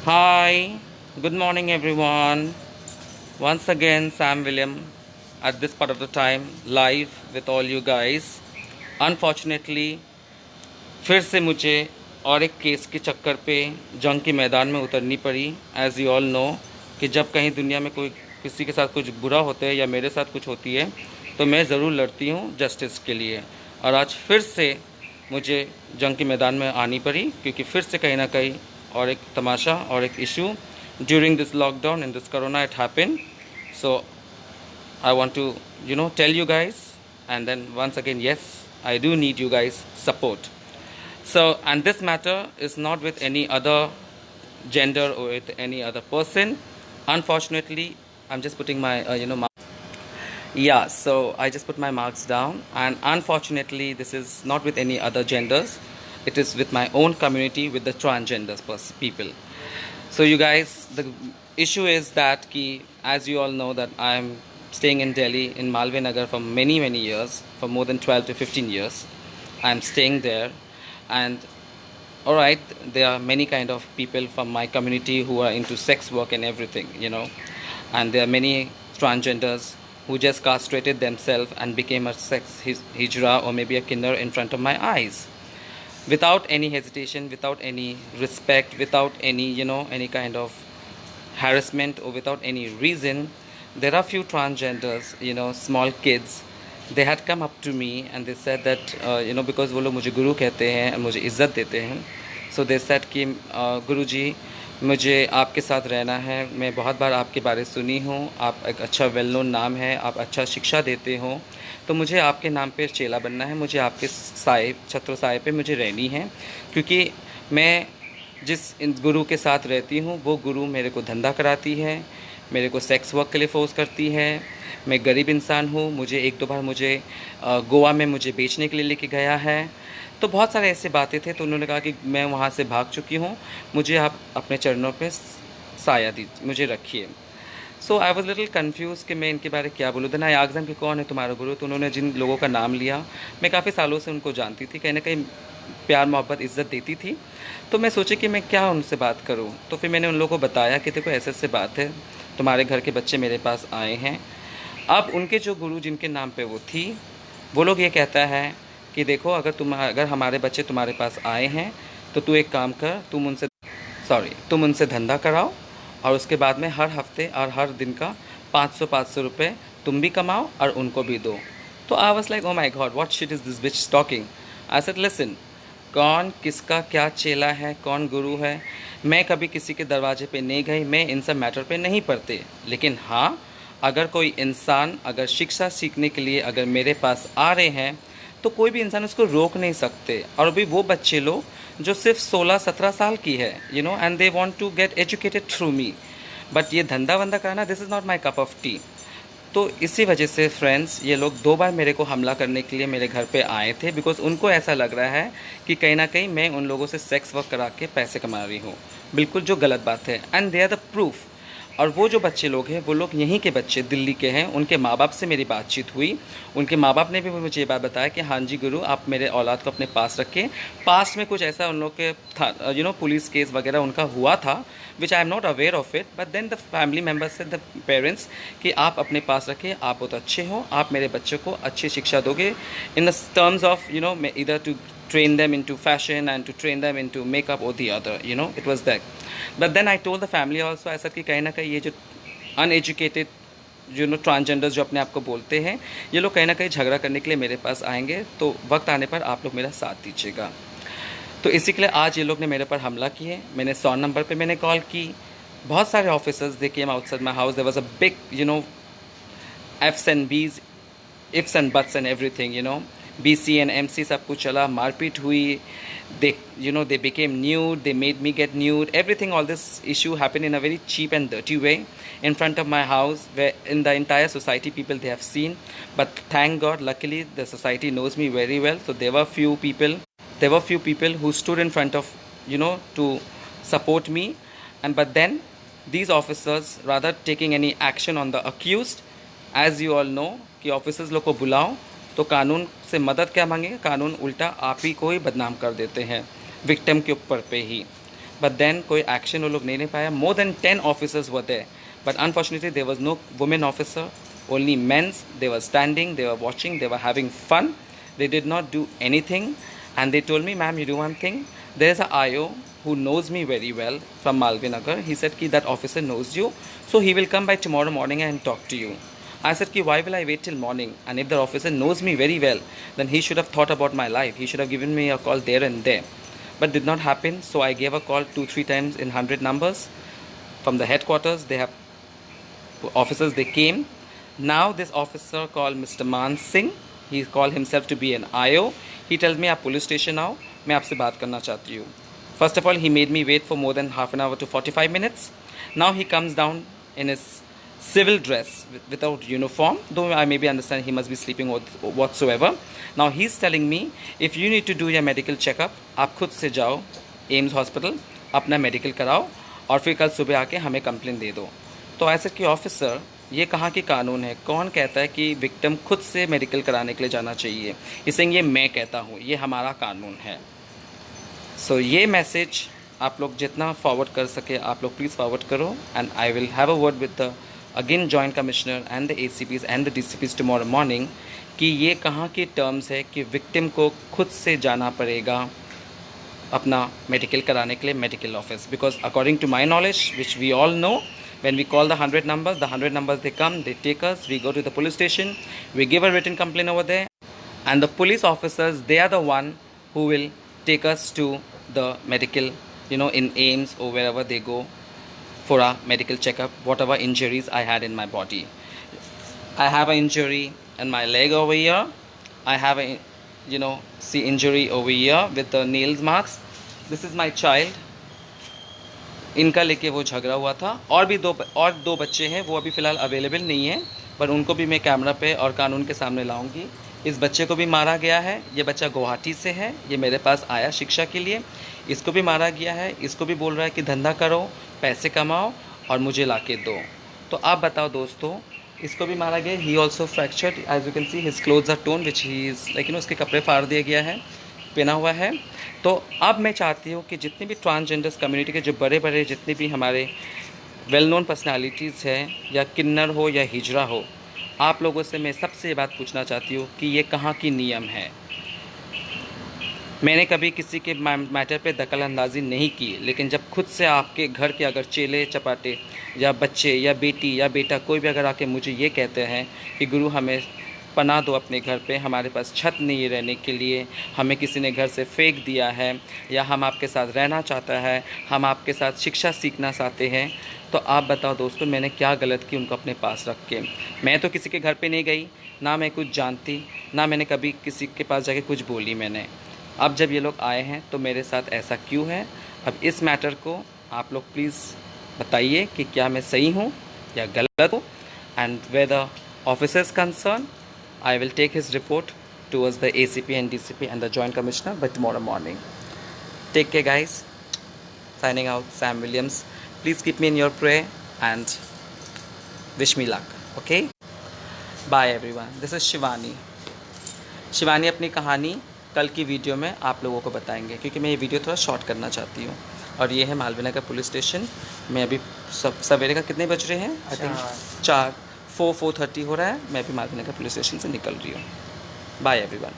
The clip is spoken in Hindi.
Hi, good morning everyone. Once again, Sam William at this part of the time live with all you guys. Unfortunately, फिर से मुझे और एक केस के चक्कर पे जंग के मैदान में उतरनी पड़ी। एज यू ऑल नो कि जब कहीं दुनिया में कोई किसी के साथ कुछ बुरा होता है या मेरे साथ कुछ होती है तो मैं ज़रूर लड़ती हूँ जस्टिस के लिए। और आज फिर से मुझे जंग के मैदान में आनी पड़ी क्योंकि फिर से कहीं ना कहीं और एक तमाशा और एक issue during this lockdown in this corona it happen. So I want to, tell you guys, and then once again, yes, I do need you guys' support. So, and this matter is not with any other gender or with any other person. Unfortunately, I'm just putting my, yeah, so I just put my marks down, and unfortunately, this is not with any other genders. It is with my own community, with the transgenders people. So, you guys, the issue is that, as you all know, that I'm staying in Delhi in Malve Nagar for many years, for more than 12 to 15 years. I'm staying there, and all right, there are many kind of people from my community who are into sex work and everything, and there are many transgenders who just castrated themselves and became a sex hijra or maybe a kinder in front of my eyes without any hesitation, without any respect, without any any kind of harassment or without any reason. There are few transgenders, small kids. They had come up to me and they said that because वो लोग मुझे गुरु कहते हैं और मुझे इज़्ज़त देते हैं, so they said कि गुरु जी मुझे आपके साथ रहना है, मैं बहुत बार आपके बारे सुनी हूँ, आप एक अच्छा वेल नोन नाम है, आप अच्छा शिक्षा देते हो, तो मुझे आपके नाम पे चेला बनना है, मुझे आपके साए छत्र साए पे मुझे रहनी है, क्योंकि मैं जिस गुरु के साथ रहती हूँ वो गुरु मेरे को धंधा कराती है, मेरे को सेक्स वर्क के लिए फोर्स करती है, मैं गरीब इंसान हूँ, मुझे एक दो बार मुझे गोवा में मुझे बेचने के लिए लेके गया है। तो बहुत सारे ऐसे बातें थे, तो उन्होंने कहा कि मैं वहाँ से भाग चुकी हूँ, मुझे आप अपने चरणों पे साया दीजिए, मुझे रखिए। सो आई वॉज लिटिल कन्फ्यूज़ कि मैं इनके बारे में क्या बोलूँ। देन आई आस्क्ड देम कि कौन है तुम्हारा गुरु, तो उन्होंने जिन लोगों का नाम लिया, मैं काफ़ी सालों से उनको जानती थी, कहीं ना कहीं प्यार मोहब्बत इज़्ज़त देती थी, तो मैं सोची कि मैं क्या उनसे बात करूँ। तो फिर मैंने उन लोगों को बताया कि देखो ऐसे ऐसे बात है, तुम्हारे घर के बच्चे मेरे पास आए हैं। अब उनके जो गुरु जिनके नाम पे वो थी, वो लोग ये कहता है कि देखो अगर हमारे बच्चे तुम्हारे पास आए हैं तो तू एक काम कर, तुम उनसे धंधा कराओ और उसके बाद में हर हफ्ते और हर दिन का 500 रुपये तुम भी कमाओ और उनको भी दो। तो I was like oh my God, what shit is this beach talking. I said listen, कौन किसका क्या चेला है, कौन गुरु है, मैं कभी किसी के दरवाजे पे नहीं गई, मैं इन सब मैटर पे नहीं पढ़ते। लेकिन हाँ, अगर कोई इंसान अगर शिक्षा सीखने के लिए अगर मेरे पास आ रहे हैं तो कोई भी इंसान उसको रोक नहीं सकते। और अभी वो बच्चे लोग जो सिर्फ 16-17 साल की है, and they want to get educated through me, but ये धंधा वंदा करना, this is not my cup of tea. तो इसी वजह से फ्रेंड्स, ये लोग 2 बार मेरे को हमला करने के लिए मेरे घर पे आए थे, बिकॉज उनको ऐसा लग रहा है कि कहीं ना कहीं मैं उन लोगों से सेक्स वर्क करा के पैसे कमा रही हूँ, बिल्कुल जो गलत बात है, and they are the proof. और वो जो बच्चे लोग हैं वो लोग यहीं के बच्चे, दिल्ली के हैं। उनके माँ बाप से मेरी बातचीत हुई, उनके माँ बाप ने भी मुझे ये बात बताया कि हाँ जी गुरु, आप मेरे औलाद को अपने पास रखें। पास्ट में कुछ ऐसा उन लोग के था, पुलिस केस वगैरह उनका हुआ था, which I am not aware of it, but then the family members से द पेरेंट्स कि आप अपने पास रखें, आप बहुत अच्छे हो, आप मेरे बच्चों को अच्छी शिक्षा दोगे इन द टर्म्स ऑफ इधर to train them into fashion and to train them into makeup or the other, it was that. But then I told the family also, I said कि कहीं ना कहीं ये जो uneducated ट्रांसजेंडर्स जो अपने आप को बोलते हैं, ये लोग कहीं ना कहीं झगड़ा करने के लिए मेरे पास आएंगे, तो वक्त आने पर आप लोग मेरा साथ दीजिएगा। तो इसी के लिए आज ये लोग ने मेरे पर हमला किए। मैंने 100 नंबर पे मैंने कॉल की, बहुत सारे officers they came outside my house, there was a big ifs and buts, ifs and buts and everything, BC and MC सब कुछ चला, मारपीट हुई, they became nude, they made me get nude, everything, all this issue happened in a very cheap and dirty way in front of my house, where in the entire society people they have seen. But thank God, luckily the society knows me very well, so there were few people who stood in front of to support me. And but then these officers, rather taking any action on the accused, as you all know कि ऑफिसर्स लोग को बुलाओ तो कानून से मदद क्या मांगेगा, कानून उल्टा आप ही को ही बदनाम कर देते हैं विक्टिम के ऊपर पे ही। बट देन कोई एक्शन वो लोग नहीं ले पाया. More than 10 officers were there, but unfortunately there was no women officer, only men's. They were standing, they were watching, they were having fun. They did not do anything. And they told me, ma'am, you do one thing. There is a IO who knows me very well from Malvinagar. He said ki that officer knows you, so he will come by tomorrow morning and talk to you. I said ki why will I wait till morning? And if the officer knows me very well, then he should have thought about my life. He should have given me a call there and there. But did not happen. So I gave a call 2-3 times in 100 numbers from the headquarters. They have officers, they came. Now this officer called Mr. Man Singh, he called himself to be an IO. He tells me आप पुलिस स्टेशन आओ, मैं आपसे बात करना चाहती हूँ. First of all, he made me wait for more than half an hour to 45 minutes. Now he comes down in his civil dress without uniform, though I maybe understand he must be sleeping whatsoever. Now he's telling me, if you need to do your medical checkup, आप खुद से जाओ एम्स हॉस्पिटल, अपना मेडिकल कराओ और फिर कल सुबह आके हमें कंप्लेन दे दो. तो ऐसे कि ऑफिसर, ये कहाँ की कानून है? कौन कहता है कि विक्टिम खुद से मेडिकल कराने के लिए जाना चाहिए? इसे ये मैं कहता हूँ, ये हमारा कानून है. सो ये मैसेज आप लोग जितना फॉरवर्ड कर सके आप लोग प्लीज़ फॉरवर्ड करो. And I will have a word with the again joint commissioner and the ACPs and the DCPs tomorrow morning कि ये कहाँ की टर्म्स है कि विक्टिम को खुद से जाना पड़ेगा अपना मेडिकल कराने के लिए medical office. Because according to my knowledge which we all know, when we call the 100 numbers, they come, they take us, we go to the police station, we give a written complaint over there, and the police officers, they are the one who will take us to the medical, in AIMS or wherever they go for a medical checkup, whatever injuries I had in my body. I have an injury in my leg over here. I have a, see injury over here with the nails marks. This is my child. इनका लेके वो झगड़ा हुआ था. और भी दो बच्चे हैं, वो अभी फ़िलहाल अवेलेबल नहीं है, पर उनको भी मैं कैमरा पे और कानून के सामने लाऊंगी. इस बच्चे को भी मारा गया है. ये बच्चा गुवाहाटी से है, ये मेरे पास आया शिक्षा के लिए. इसको भी मारा गया है. इसको भी बोल रहा है कि धंधा करो, पैसे कमाओ और मुझे ला के दो. तो आप बताओ दोस्तों, इसको भी मारा गया. He also fractured, as you can see his clothes are torn which he is like उसके कपड़े फाड़ दिया गया है, पहना हुआ है. तो अब मैं चाहती हूँ कि जितने भी ट्रांसजेंडर्स कम्युनिटी के जो बड़े बड़े जितने भी हमारे वेल नोन पर्सनालिटीज़ हैं, या किन्नर हो या हिजरा हो, आप लोगों से मैं सबसे ये बात पूछना चाहती हूँ कि ये कहाँ की नियम है. मैंने कभी किसी के मैटर पे दखल अंदाजी नहीं की, लेकिन जब खुद से आपके घर के अगर चेले चपाटे या बच्चे या बेटी या बेटा कोई भी अगर आके मुझे ये कहते हैं कि गुरु हमें पनाह दो अपने घर पे, हमारे पास छत नहीं है रहने के लिए, हमें किसी ने घर से फेंक दिया है, या हम आपके साथ रहना चाहता है, हम आपके साथ शिक्षा सीखना चाहते हैं, तो आप बताओ दोस्तों मैंने क्या गलत की उनको अपने पास रख के. मैं तो किसी के घर पे नहीं गई, ना मैं कुछ जानती, ना मैंने कभी किसी के पास जाके कुछ बोली मैंने. अब जब ये लोग आए हैं तो मेरे साथ ऐसा क्यों है? अब इस मैटर को आप लोग प्लीज़ बताइए कि क्या मैं सही हूँ या गलत हूँ. And where the officers concerned, I will take his report towards the ACP and DCP and the Joint Commissioner by tomorrow morning. Take care guys. Signing out, Sam Williams. Please keep me in your prayer and wish me luck. Okay? Bye everyone. This is Shivani. Shivani अपनी कहानी कल की वीडियो में आप लोगों को बताएंगे, क्योंकि मैं ये वीडियो थोड़ा शॉर्ट करना चाहती हूँ. और ये है मालवीना का पुलिस स्टेशन. मैं अभी सवेरे का कितने बज रहे हैं? आई थिंक 4:30 हो रहा है. मैं भी मालवीना का पुलिस स्टेशन से निकल रही हूँ. Bye everyone.